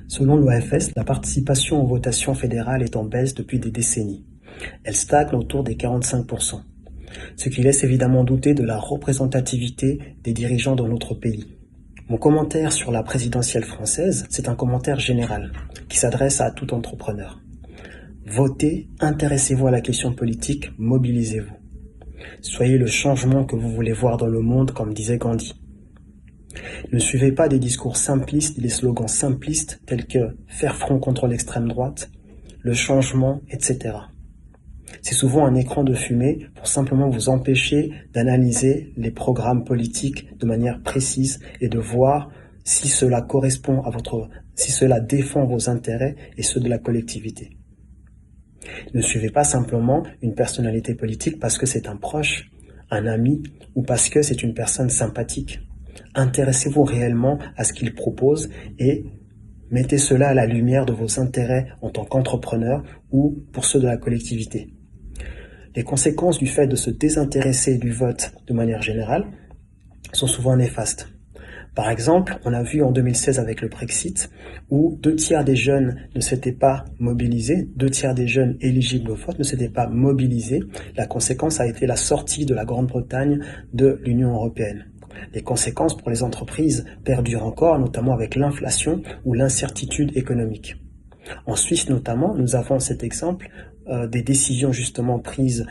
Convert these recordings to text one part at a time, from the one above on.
Selon l'OFS, la participation aux votations fédérales est en baisse depuis des décennies. Elle stagne autour des 45%, ce qui laisse évidemment douter de la représentativité des dirigeants dans notre pays. Mon commentaire sur la présidentielle française, c'est un commentaire général, qui s'adresse à tout entrepreneur. Votez, intéressez-vous à la question politique, mobilisez-vous. Soyez le changement que vous voulez voir dans le monde, comme disait Gandhi. Ne suivez pas des discours simplistes, des slogans simplistes tels que « faire front contre l'extrême droite »,« le changement », etc. C'est souvent un écran de fumée pour simplement vous empêcher d'analyser les programmes politiques de manière précise et de voir si cela correspond à si cela défend vos intérêts et ceux de la collectivité. Ne suivez pas simplement une personnalité politique parce que c'est un proche, un ami ou parce que c'est une personne sympathique. Intéressez-vous réellement à ce qu'il propose et mettez cela à la lumière de vos intérêts en tant qu'entrepreneur ou pour ceux de la collectivité. Les conséquences du fait de se désintéresser du vote de manière générale sont souvent néfastes. Par exemple, on a vu en 2016 avec le Brexit où 2/3 des jeunes ne s'étaient pas mobilisés, 2/3 des jeunes éligibles au vote ne s'étaient pas mobilisés. La conséquence a été la sortie de la Grande-Bretagne de l'Union européenne. Les conséquences pour les entreprises perdurent encore, notamment avec l'inflation ou l'incertitude économique. En Suisse notamment, nous avons cet exemple des décisions justement prises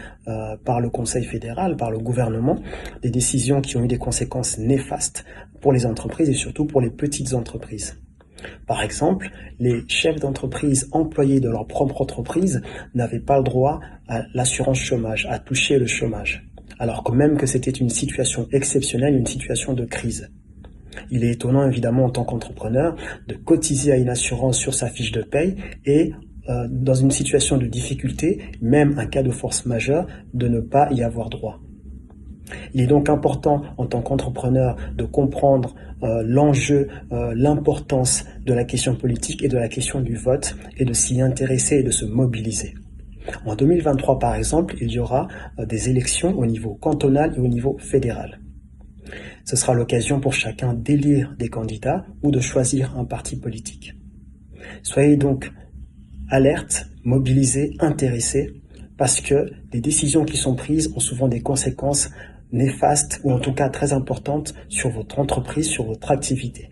par le Conseil fédéral, par le gouvernement, des décisions qui ont eu des conséquences néfastes pour les entreprises et surtout pour les petites entreprises. Par exemple, les chefs d'entreprise employés de leur propre entreprise n'avaient pas le droit à l'assurance chômage, à toucher le chômage, alors que même que c'était une situation exceptionnelle, une situation de crise. Il est étonnant évidemment en tant qu'entrepreneur de cotiser à une assurance sur sa fiche de paye et dans une situation de difficulté, même un cas de force majeure, de ne pas y avoir droit. Il est donc important en tant qu'entrepreneur de comprendre l'enjeu, l'importance de la question politique et de la question du vote et de s'y intéresser et de se mobiliser. En 2023 par exemple, il y aura des élections au niveau cantonal et au niveau fédéral. Ce sera l'occasion pour chacun d'élire des candidats ou de choisir un parti politique. Soyez donc alerte, mobilisés, intéressés, parce que les décisions qui sont prises ont souvent des conséquences néfastes ou en tout cas très importantes sur votre entreprise, sur votre activité.